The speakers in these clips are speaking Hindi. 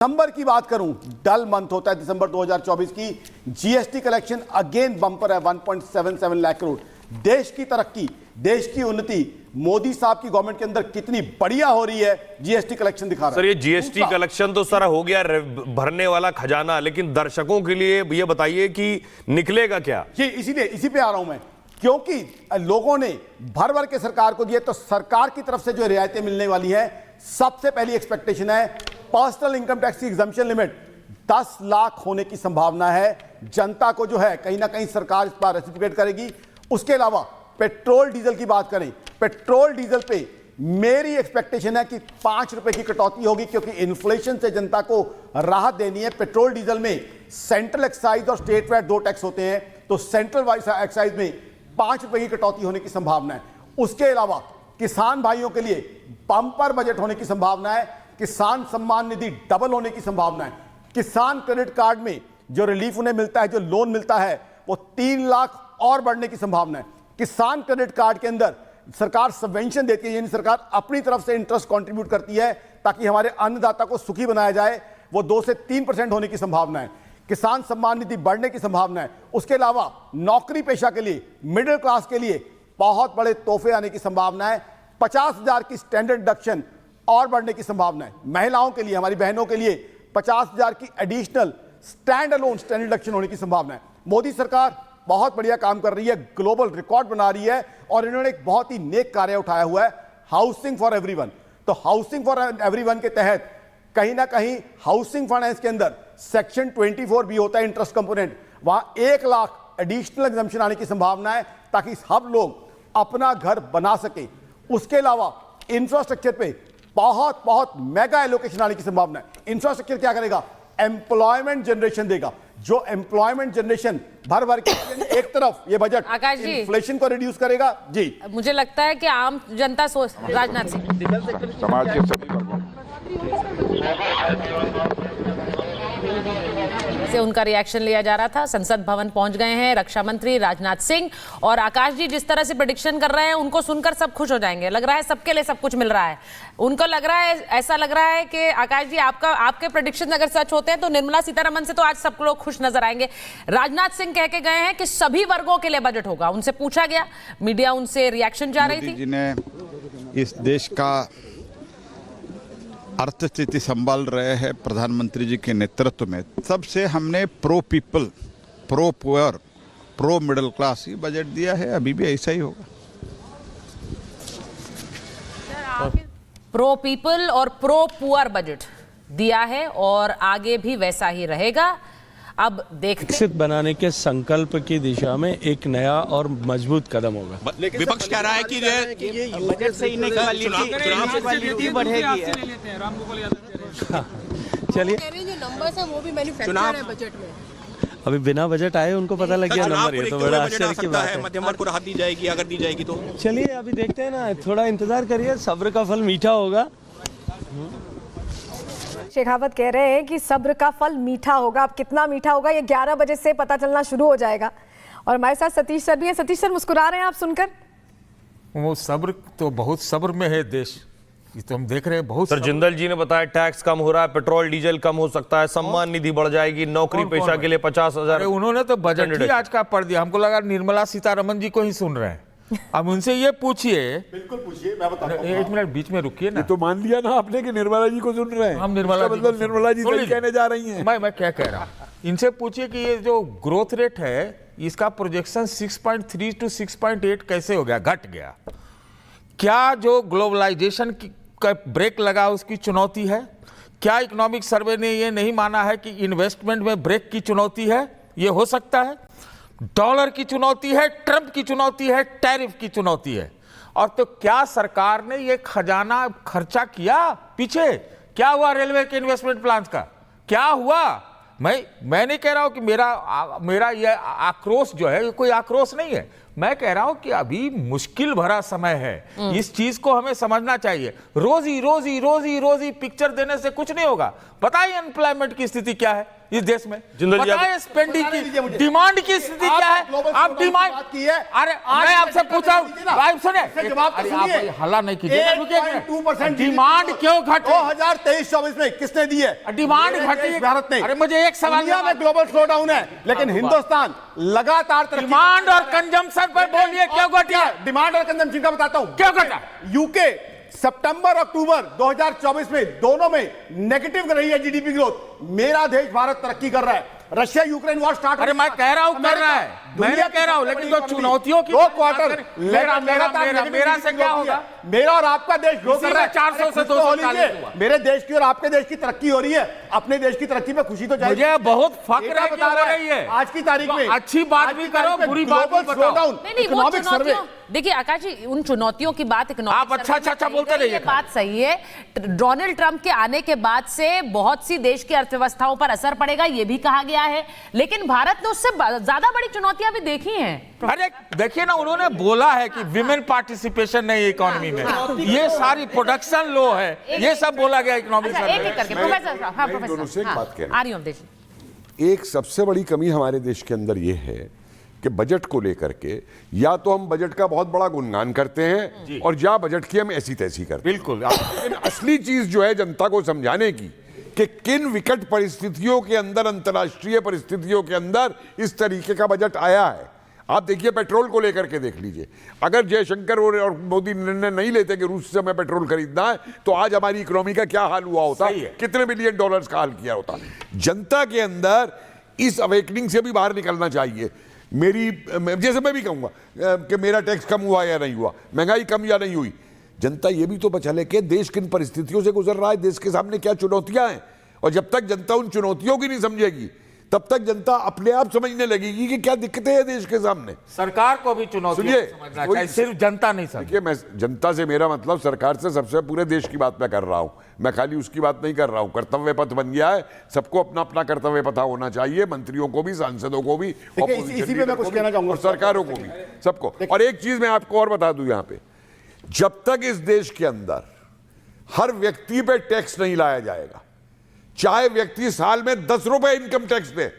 दिसंबर की बात करूं, डल मंथ होता है दिसंबर 2024 की। जीएसटी कलेक्शन अगेन बंपर है 1.77 लाख करोड़। देश की तरक्की, देश की उन्नति मोदी साहब की गवर्नमेंट के अंदर कितनी बढ़िया हो रही है, जीएसटी कलेक्शन दिखा रहा है। सर ये जीएसटी कलेक्शन तो सर हो गया भरने वाला खजाना, लेकिन दर्शकों के लिए ये बताइए कि निकलेगा क्या? ये इसीलिए इसी पे आ रहा हूं मैं, क्योंकि लोगों ने भर भर के सरकार को दिए, तो सरकार की तरफ से जो रियायतें मिलने वाली है, सबसे पहली एक्सपेक्टेशन है पर्सनल इनकम टैक्स की एग्जम्पशन लिमिट 10 लाख होने की संभावना है। जनता को जो है कहीं ना कहीं सरकार इस पर रेसिप्रोकेट करेगी। उसके अलावा पेट्रोल डीजल की बात करें, पेट्रोल डीजल पे मेरी एक्सपेक्टेशन है कि 5 रुपए की कटौती होगी, क्योंकि इन्फ्लेशन से जनता को राहत देनी है। पेट्रोल डीजल में सेंट्रल एक्साइज और स्टेट वैट 2 टैक्स होते हैं, तो सेंट्रल एक्साइज में 5 रुपए की कटौती होने की संभावना है। उसके अलावा किसान भाइयों के लिए बंपर बजट होने की संभावना है। किसान सम्मान निधि डबल होने की संभावना है। किसान क्रेडिट कार्ड में जो रिलीफ उन्हें मिलता है, जो लोन मिलता है, वो 3 लाख और बढ़ने की संभावना है। किसान क्रेडिट कार्ड के अंदर सरकार सबवेंशन देती है, यानी सरकार अपनी तरफ से इंटरेस्ट कंट्रीब्यूट करती है ताकि हमारे अन्नदाता को सुखी बनाया जाए। वो 2 से 3% होने की संभावना है। किसान सम्मान निधि बढ़ने की संभावना है। उसके अलावा नौकरी पेशा के लिए, मिडिल क्लास के लिए बहुत बड़े तोहफे आने की संभावना है। 50,000 की स्टैंडर्ड डिडक्शन और बढ़ने की संभावना है। महिलाओं के लिए, हमारी बहनों के लिए 50,000 की additional stand alone standard deduction होने की संभावना है। मोदी सरकार बहुत बढ़िया काम कर रही है, ग्लोबल रिकॉर्ड बना रही है, और इन्होंने एक बहुत ही नेक कार्य उठाया हुआ है, हाउसिंग फॉर एवरीवन। तो हाउसिंग फॉर एवरीवन के तहत कहीं ना कहीं हाउसिंग फाइनेंस के अंदर सेक्शन 24 भी होता है, इंटरेस्ट कंपोनेंट, वहां 1 लाख एडिशनल एग्जम्पशन आने की संभावना है, ताकि सब लोग अपना घर बना सके। उसके अलावा इंफ्रास्ट्रक्चर पे बहुत मेगा एलोकेशन आने की संभावना है। इंफ्रास्ट्रक्चर क्या करेगा? एम्प्लॉयमेंट जनरेशन देगा। जो एम्प्लॉयमेंट जनरेशन भर भर के एक तरफ ये बजट इन्फ्लेशन को रिड्यूस करेगा। जी, मुझे लगता है कि आम जनता सोच, राजनाथ सिंह, समाज के सभी वर्गों से उनका रिएक्शन लिया जा रहा था। संसद भवन पहुंच गए हैं रक्षा मंत्री राजनाथ सिंह, और आकाश जी जिस तरह से प्रेडिक्शन कर रहे हैं, उनको सुनकर सब खुश हो जाएंगे। लग रहा है सबके लिए सब कुछ मिल रहा है। उनको लग रहा है, ऐसा लग रहा है कि आकाश जी आपके प्रेडिक्शन अगर सच होते हैं तो निर्मला सीतारमण से तो आज सब लोग खुश नजर आएंगे। राजनाथ सिंह कह के गए हैं कि सभी वर्गों के लिए बजट होगा। उनसे पूछा गया, मीडिया उनसे रिएक्शन जा रही थी। मोदी जी ने इस देश का अर्थस्थिति संभाल रहे हैं प्रधानमंत्री जी के नेतृत्व में। तब से हमने pro people, pro poor, pro middle class ही बजट दिया है, अभी भी ऐसा ही होगा। प्रो पीपल और प्रो पुअर बजट दिया है और आगे भी वैसा ही रहेगा। अब देखते विकसित बनाने के संकल्प की दिशा में एक नया और मजबूत कदम होगा। विपक्ष कह रहा है कि ये बजट से इनइक्वालिटी बढ़ेगी। चलिए, जो नंबर्स हैं वो भी मैन्युफैक्चर है बजट में। अभी बिना बजट आए उनको पता लग गया नंबर, ये तो बड़ा आश्चर्य की बात है। मध्यम वर्ग को राहत दी जाएगी, अगर दी जाएगी तो। चलिए अभी देखते हैं ना, थोड़ा इंतजार करिए, सब्र का फल मीठा होगा। शेखावत कह रहे हैं कि सब्र का फल मीठा होगा। अब कितना मीठा होगा ये 11 बजे से पता चलना शुरू हो जाएगा। और हमारे साथ सतीश सर भी हैं। सतीश सर, मुस्कुरा रहे हैं आप सुनकर? वो सब्र तो बहुत सब्र में है देश, ये तो हम देख रहे हैं। बहुत सर जिंदल जी ने बताया टैक्स कम हो रहा है, पेट्रोल डीजल कम हो सकता है, सम्मान निधि बढ़ जाएगी, नौकरी पेशा के लिए 50,000। उन्होंने तो बजट ही आज का पढ़ दिया। हमको लगा निर्मला सीतारमण जी को ही सुन रहे हैं। अब उनसे ये पूछिए। बिल्कुल पूछिए, मैं बताता हूं। 1 मिनट बीच में रुकिए ना। तो मान लिया ना आपने कि निर्मला जी को सुन रहे हैं। हम निर्मला जी मतलब निर्मला जी सही कहने जा रही हैं। मैं क्या कह रहा हूँ, इनसे पूछिए कि ये जो ग्रोथ रेट है, इसका प्रोजेक्शन 6.3 to 6.8 कैसे हो गया, घट गया? क्या जो ग्लोबलाइजेशन का ब्रेक लगा उसकी चुनौती है? क्या इकोनॉमिक सर्वे ने ये नहीं माना है कि इन्वेस्टमेंट में ब्रेक की चुनौती है? ये हो सकता है। डॉलर की चुनौती है, ट्रंप की चुनौती है, टैरिफ की चुनौती है। और तो क्या सरकार ने ये खजाना खर्चा किया? पीछे क्या हुआ रेलवे के इन्वेस्टमेंट प्लान का? क्या हुआ? मैं नहीं कह रहा हूं कि मेरा ये आक्रोश जो है, ये कोई आक्रोश नहीं है। मैं कह रहा हूं कि अभी मुश्किल भरा समय है, इस चीज को हमें समझना चाहिए। रोजी पिक्चर देने से कुछ नहीं होगा। पता है अनएम्प्लॉयमेंट की स्थिति क्या है इस देश में, पता है स्पेंडिंग की, डिमांड की स्थिति क्या है। आप डिमांड की है, अरे मैं आपसे पूछा हूं, सुने आप हल्ला नहीं कीजिए, डिमांड क्यों घटी 2023-24 में किसने दी है डिमांड घटी भारत ने? अरे मुझे एक सवाल, दुनिया में ग्लोबल स्लोडाउन है, लेकिन हिंदुस्तान लगातार डिमांड और कंजम्पशन पर बोलिए क्यों घटी? डिमांड और कंजम्पशन का बताता हूं क्यों घटा। यूके सितंबर अक्टूबर 2024 में दोनों में नेगेटिव कर रही है जीडीपी ग्रोथ। मेरा देश भारत तरक्की कर रहा है। रशिया यूक्रेन वॉर स्टार्ट, अरे मैं कह रहा हूं कर रहा है, मैं कह रहा हूं, लेकिन जो चुनौतियों की 2 क्वार्टर मेरा से क्या होगा? मेरा और आपका देश ग्रो कर रहा है। 400 से 240 हुआ। मेरे देश की और आपके देश की तरक्की हो रही है। अपने देश की तरक्की पे खुशी तो चाहिए। मुझे बहुत फक्र बता रही है आज की तारीख में। अच्छी बात भी करो, बुरी बात भी बताओ। इकोनॉमिक सर्वे, देखिए आकाश जी, उन चुनौतियों की बात इकोनॉमिक आप अच्छा बोलते रहिए। बात सही है, डोनाल्ड ट्रंप के आने के बाद से बहुत सी देश की अर्थव्यवस्थाओं पर असर पड़ेगा, यह भी कहा गया है, लेकिन भारत ने उससे ज्यादा बड़ी चुनौतियां भी देखी हैं। अरे देखिए ना, उन्होंने बोला है कि विमेन पार्टिसिपेशन नहीं इकोनॉमी में, ये सारी प्रोडक्शन लो है, ये सब बोला गया इकोनॉमिक सर्वे। एक करके प्रोफेसर, हाँ प्रोफेसर, बात कह रहे हैं। एक सबसे बड़ी कमी हमारे देश के अंदर यह है कि बजट को लेकर के या तो हम बजट का बहुत बड़ा गुणगान करते हैं और या बजट की हम ऐसी तैसी करते हैं। बिल्कुल। लेकिन असली चीज जो है जनता को समझाने की कि किन विकट परिस्थितियों के अंदर, अंतर्राष्ट्रीय परिस्थितियों के अंदर इस तरीके का बजट आया है। आप देखिए, पेट्रोल को लेकर के देख लीजिए, अगर जयशंकर और मोदी निर्णय नहीं लेते कि रूस से हमें पेट्रोल खरीदना है, तो आज हमारी इकोनॉमी का क्या हाल हुआ होता, कितने बिलियन डॉलर्स का हाल किया होता। जनता के अंदर इस अवेकनिंग से भी बाहर निकलना चाहिए। जैसे मैं भी कहूंगा कि मेरा टैक्स कम हुआ या नहीं हुआ, महंगाई कम या नहीं हुई, जनता ये भी तो बचा कि देश किन परिस्थितियों से गुजर रहा है, देश के सामने क्या चुनौतियां हैं। और जब तक जनता उन चुनौतियों की नहीं समझेगी, तब तक जनता अपने आप समझने लगेगी कि क्या दिक्कतें हैं देश के सामने। सरकार को भी चुनौतियां समझना चाहिए, सिर्फ जनता नहीं समझे। देखिए, मैं जनता से मेरा मतलब सरकार से सबसे पूरे देश की बात मैं कर रहा हूं, मैं खाली उसकी बात नहीं कर रहा हूं। कर्तव्य पथ बन गया है, सबको अपना अपना कर्तव्य पथ होना चाहिए, मंत्रियों को भी, सांसदों को भी, और सरकारों को भी, सबको। और एक चीज मैं आपको और बता दूं, यहां पे जब तक इस देश के अंदर हर व्यक्ति पे टैक्स नहीं लाया जाएगा, चाहे व्यक्ति साल में 10 रुपए इनकम टैक्स दे,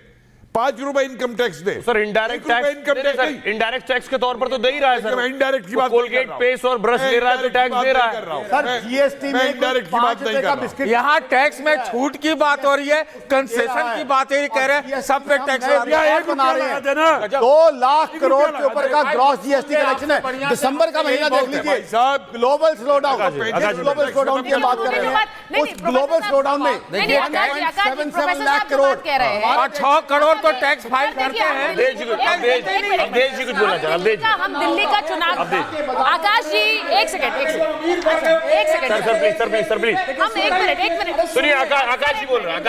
5 रुपए इनकम टैक्स दे, sir indirect tax, indirect tax के तौर पर तो दे ही रहा है सर। इनडायरेक्ट की बात, कोलगेट पेस्ट और ब्रश ले रहा है तो टैक्स दे रहा है सर। जीएसटी में इनडायरेक्ट की बात नहीं कर रहा। यहाँ टैक्स में छूट की बात हो रही है, कंसेशन की बात कह रहे हैं, सब पे टैक्स बना रहे हैं। 2 लाख करोड़ के ऊपर का ग्रॉस जीएसटी कलेक्शन है। दिसंबर का महीना देख लीजिए, ग्लोबल स्लोडाउन, ग्लोबल स्लोडाउन की बात कर रहे हैं। उस ग्लोबल स्लोडाउन में 7 लाख करोड़ कह रहे हैं, और 6 करोड़ तो टैक्स फाइल करते हैं। अब देश जी कुछ बोलना चाह रहा है। हम दिल्ली का चुनाव, आकाश जी एक सेकंड सर प्लीज हम एक मिनट सुनिए, आकाश जी बोल रहे हैं,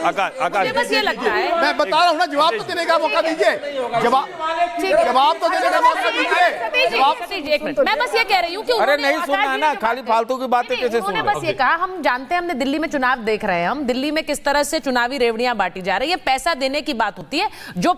आकाश मुझे बस ये लगता है, मैं बता रहा हूं ना, जवाब तो देने का मौका दीजिए, जवाब तो देने का मौका दीजिए। एक मिनट, मैं बस ये कह रही हूँ कि अरे नहीं सुनना ना, खाली फालतू की बातें कैसे सुन। बस ये कहा, हम जानते हैं, हमने दिल्ली में चुनाव देख रहे हैं, हम दिल्ली में किस तरह से चुनावी रेवड़ियां बांटी जा रही है, पैसा देने की बात होती है, जो